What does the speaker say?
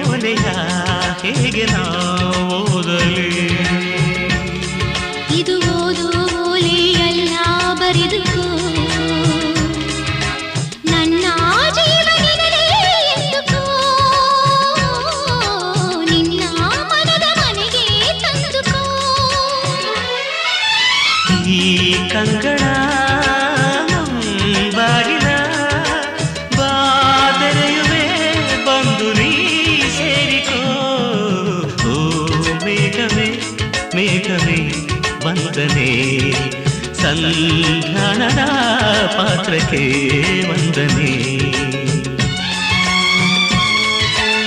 ಓಲೆಯ ಹೇಗೆ ನಾ ಓದಲಿ ಇದು ಓದು ಓಲೆಯಲ್ಲ ಬರೆದುಕೋ ನನ್ನ ಜೀವನದಲ್ಲಿ ಎಂದುಕೋ ನಿನ್ನ ಮನದ ಮನೆಗೆ ತಂದುಕೋ ಈ ಕಂಗಳ ಬಾಗಿಲ ಬಾದರೆಯುವೆ ಬಂದು ನೀ ಸೇರಿಕೋ ಓ ಮೇಘವೇ ಮೇಘವೇ ವಂದನೆ ಸಂಧಾನದ ಪಾತ್ರಕ್ಕೆ ವಂದನೆ